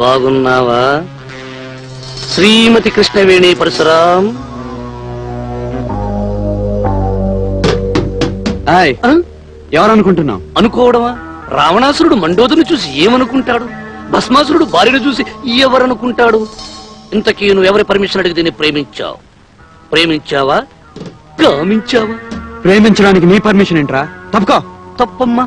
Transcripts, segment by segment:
బాగున్నావా శ్రీమతి కృష్ణవేణి పరశురాం? ఎవరనుకుంటున్నావు? అనుకోవడమా? రావణాసురుడు మండోదరిని చూసి ఏమనుకుంటాడు? భస్మాసురుడు భార్యను చూసి ఎవరనుకుంటాడు? ఇంతకీ నువ్వు ఎవరి పర్మిషన్ అడిగి దీన్ని ప్రేమించావు? ప్రేమించావా కామించావా? ప్రేమించడానికి నీ పర్మిషన్ ఏంట్రా? తప్పుకో. తప్పమ్మా,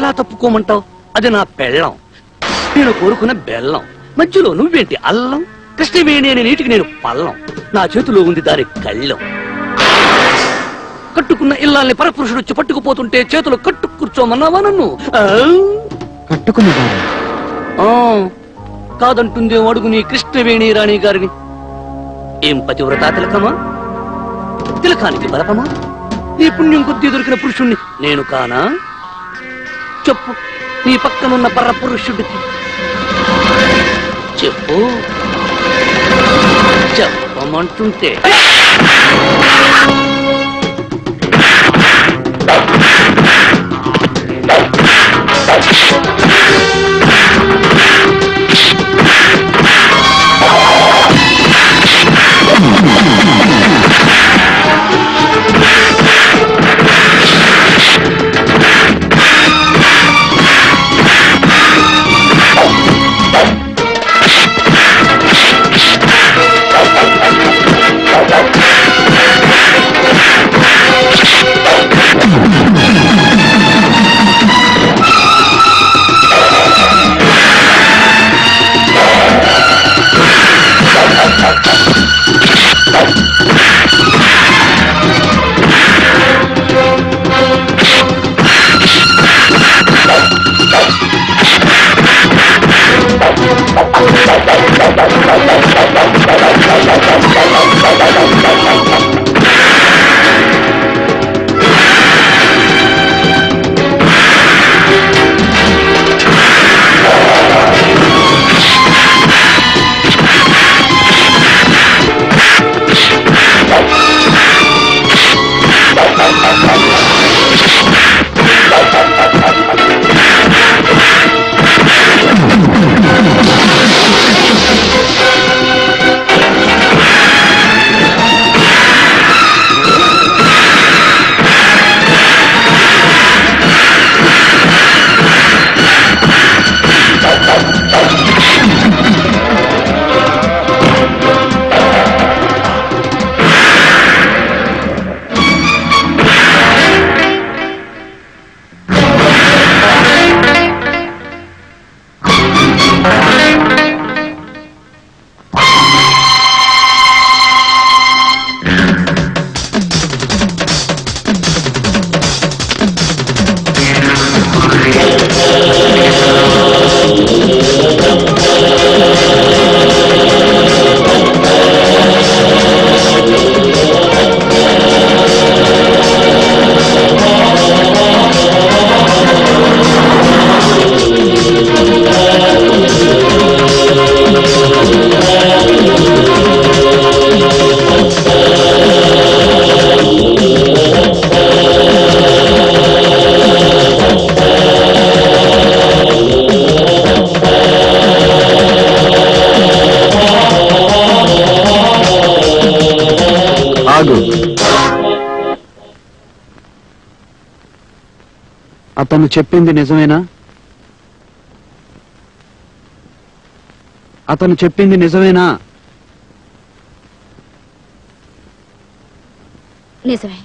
ఎలా తప్పుకోమంటావు? అది నా పెళ్ళం, నేను కోరుకున్న బెల్లం. మధ్యలో నువ్వేంటి అల్లం? కృష్ణవేణి అనే నీటికి నేను పల్లం, నా చేతిలో ఉంది దాని కళ్ళం. కట్టుకున్న ఇల్లాల్ని పరపురుషుడు వచ్చి పట్టుకుపోతుంటే చేతులు కట్టు కూర్చోమన్నావా నన్ను? కట్టుకున్నా కాదంటుందే అడుగు నీ కృష్ణవేణి రాణి గారిని. ఏం పతివ్రత తిలకమా? తిలకానికి బలపమా? నీ పుణ్యం కొద్దీ దొరికిన పురుషుణ్ణి నేను కానా? చెప్పు, నీ పక్కనున్న పర పురుషుడికి చెప్పు. చెప్పమంటుంటే అతను చెప్పింది నిజమేనా? అతను చెప్పింది నిజమేనా? నిజమే.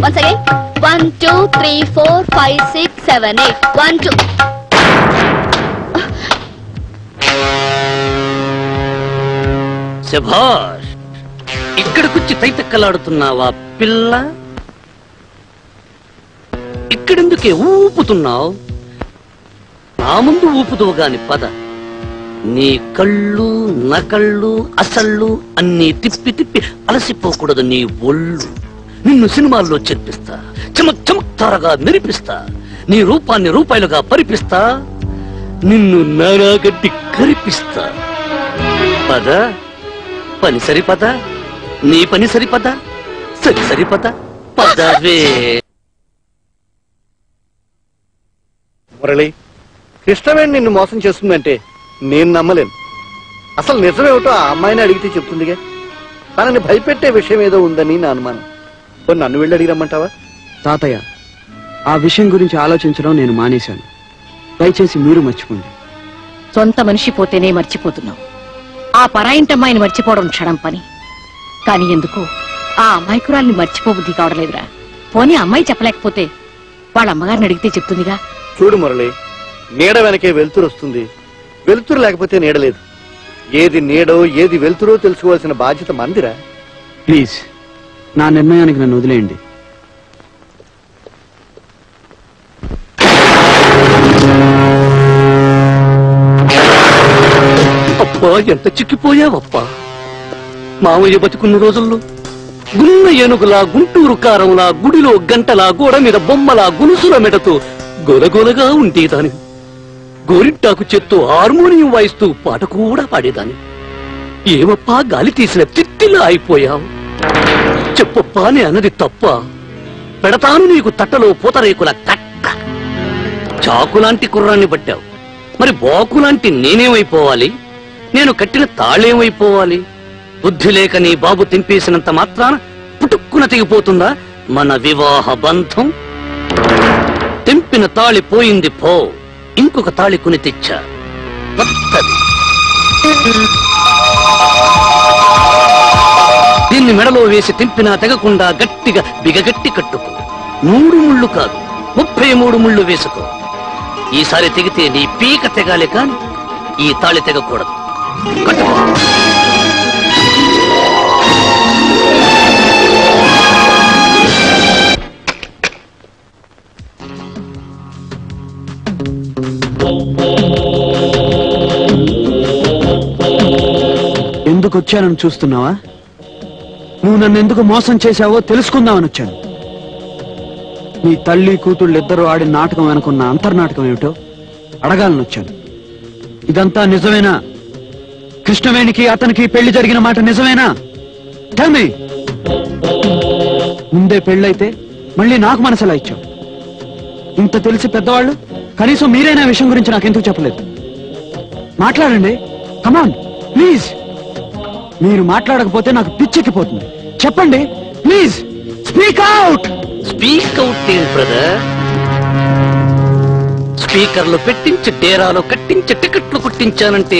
Once again, 1 2 3 4 5 6 7 8 1 2. శభాష్, ఇక్కడికొచ్చి తైతక్కలాడుతున్నావా పిల్ల? ఇక్కడెందుకే ఊపుతున్నావు? నా ముందు ఊపుదువు గాని పద. నీ కళ్ళు నకళ్ళు అసళ్ళు అన్నీ తిప్పి తిప్పి అలసిపోకూడదు నీ ఒళ్ళు. నిన్ను సినిమాల్లో చేర్పిస్తా, చమక్ చమక్తారగా మెరిపిస్తా, నీ రూపాన్ని రూపాయలుగా పరిపిస్తా, నిన్ను నారాగడ్డి కరిపిస్తా. పద పని సరిపద, నీ పని సరిపద, సరిపద పదవే. మురళి, కృష్ణవేణి నిన్ను మోసం చేస్తుందంటే నేను నమ్మలేను. అసలు నిజమేమిటో ఆ అమ్మాయిని అడిగితే చెప్తుందిగా. తనని భయపెట్టే విషయం ఏదో ఉందని నా అనుమానం. నన్ను వెళ్ళి అడిగిరమ్మంటావా? తాతయ్య, ఆ విషయం గురించి ఆలోచించడం నేను మానేశాను. దయచేసి మీరు మర్చిపోండి. సొంత మనిషి పోతేనే మర్చిపోతున్నావు. ఆ పరాయింటమ్మాయిని మర్చిపోవడం క్షణం పని. కాని ఎందుకు ఆ అమ్మాయికురాల్ని మర్చిపోబుద్ధి కావడలేదురా. పోనీ అమ్మాయి చెప్పలేకపోతే వాళ్ళ అమ్మగారిని అడిగితే చెప్తుందిగా. చూడు మురళి, నీడ వెనకే వెలుతురు వస్తుంది, వెలుతురు లేకపోతే నీడలేదు. ఏది నీడో ఏది వెలుతురో తెలుసుకోవాల్సిన బాధ్యత మందిరా. ప్లీజ్, నా నిర్ణయానికి నన్ను వదిలేయండి. అప్పా, ఎంత చిక్కిపోయావప్పా. మావయ్య బతుకున్న రోజుల్లో గున్న ఏనుగులా, గుంటూరు కారంలా, గుడిలో గంటలా, గోడ మీద బొమ్మలా, గునుసుల మెడతో గొలగొలగా ఉండేదాని. గోరింటాకు చేత్తో హార్మోనియం వాయిస్తూ పాట కూడా పాడేదాన్ని. ఏమప్పా, గాలి తీసిన తిత్తిలా అయిపోయావు. చెప్పప్పా, నే అన్నది తప్ప. పెడతాను నీకు తట్టలో పూతరేకుల కట్ట. చాకులాంటి కుర్రాన్ని పట్టావు, మరి బాకులాంటి నేనేమైపోవాలి? నేను కట్టిన తాళేమైపోవాలి? బుద్ధి లేక నీ బాబు తెంపేసినంత మాత్రాన పుట్టుక్కున తెగిపోతుందా మన వివాహ బంధం? తెంపిన తాళి పోయింది పో, ఇంకొక తాళి కొని తెచ్చా కొత్తది. దీన్ని మెడలో వేసి తెంపినా తెగకుండా గట్టిగా బిగగట్టి కట్టుకో. 3 ముళ్ళు కాదు, 33 ముళ్ళు వేసుకో. ఈసారి తెగితే నీ పీక తెగాలి కాని ఈ తాళి తెగకూడదు. కట్టుకో. ఎందుకు వచ్చానని చూస్తున్నావా? నువ్వు నన్ను ఎందుకు మోసం చేశావో తెలుసుకుందామని వచ్చాను. నీ తల్లి కూతుళ్ళు ఇద్దరు ఆడిన నాటకం అనుకున్న అంతర్నాటకం ఏమిటో అడగాలని వచ్చాను. ఇదంతా నిజమేనా? కృష్ణవేణికి అతనికి పెళ్లి జరిగిన మాట నిజమేనా? Tell me. ముందే పెళ్ళైతే మళ్ళీ నాకు మనసులా ఇచ్చావు. ఇంత తెలిసి పెద్దవాళ్ళు కనీసం మీరైనా విషయం గురించి నాకెందుకు చెప్పలేదు? మాట్లాడండి, కమాన్ ప్లీజ్. మీరు మాట్లాడకపోతే నాకు పిచ్చెక్కిపోతుంది. చెప్పండి please, speak out. Speak out brother. స్పీకర్లు పెట్టించి, డేరాలో కట్టించి, టికెట్లు కుట్టించానంటే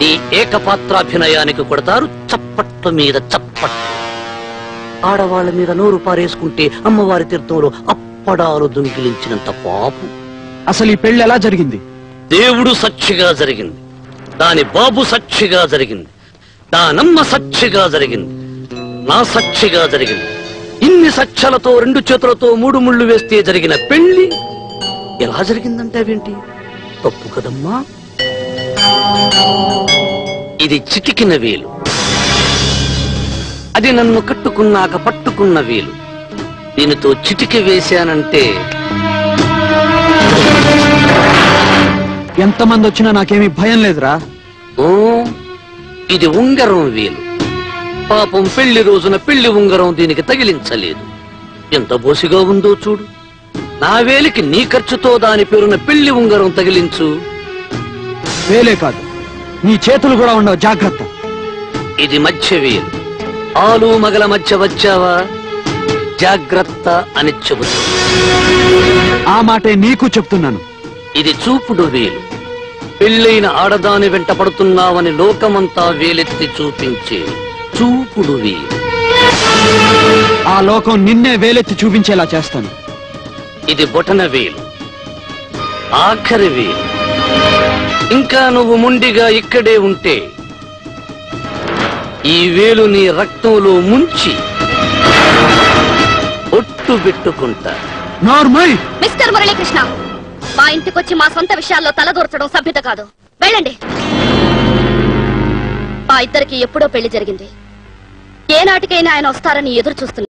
ఈ ఏకపాత్రాభినయానికి కొడతారు చప్పట్ల మీద చప్పట్లు. ఆడవాళ్ల మీద నోరు పారేసుకుంటే అమ్మవారి తీర్థంలో అప్పడాలు దొంగిలించినంత పాపు. అసలు ఈ పెళ్లి ఎలా జరిగింది? దేవుడు సాక్షిగా జరిగింది, దాని బాబు సాక్షిగా జరిగింది, దానమ్మ సాక్షిగా జరిగింది, నా సాక్షిగా జరిగింది. ఇన్ని సాక్ష్యాలతో 2 చేతులతో 3 ముళ్ళు వేస్తే జరిగిన పెళ్లి ఎలా జరిగిందంటావేంటి? తప్పు కదమ్మా. ఇది చిటికిన వేలు, అది నన్ను కట్టుకున్నాక పట్టుకున్న వేలు. దీనితో చిటికి వేశానంటే ఎంతమంది వచ్చినా నాకేమీ భయం లేదురా. ఓ, ఇది ఉంగరం వేలు. పాపం పెళ్లి రోజున పెళ్లి ఉంగరం దీనికి తగిలించలేదు. ఎంత బోసిగా ఉందో చూడు. నా వేలికి నీ ఖర్చుతో దాని పేరున పెళ్లి ఉంగరం తగిలించు. వేలే కాదు, నీ చేతులు కూడా ఉండవు, జాగ్రత్త. ఇది మధ్య వేలు. ఆలు మగల మధ్య వచ్చావా, జాగ్రత్త అని చెబుతా. ఆ మాటే నీకు చెప్తున్నాను. ఇది చూపుడు వేలు. పెళ్ళైన ఆడదాని వెంట పడుతున్నావని లోకమంతా వేలెత్తి చూపించే చూపుడు వేలు. ఆ లోకం నిన్నే వేలెత్తి చూపించేలా చేస్తాను. ఇది బొటన వేలు, ఆఖరి వేలు. ఇంకా నువ్వు మొండిగా ఇక్కడే ఉంటే ఈ వేలు నీ రక్తంలో ముంచి ఒట్టు పెట్టుకుంటా. నార్మల్. మిస్టర్ మురళీకృష్ణ, మా ఇంటికొచ్చి మా సొంత విషయాల్లో తలదూర్చడం సభ్యత కాదు. వెళ్ళండి. ఆ ఇద్దరికి ఎప్పుడో పెళ్లి జరిగింది. ఏ నాటికైనా ఆయన వస్తారని ఎదురు చూస్తున్నారు.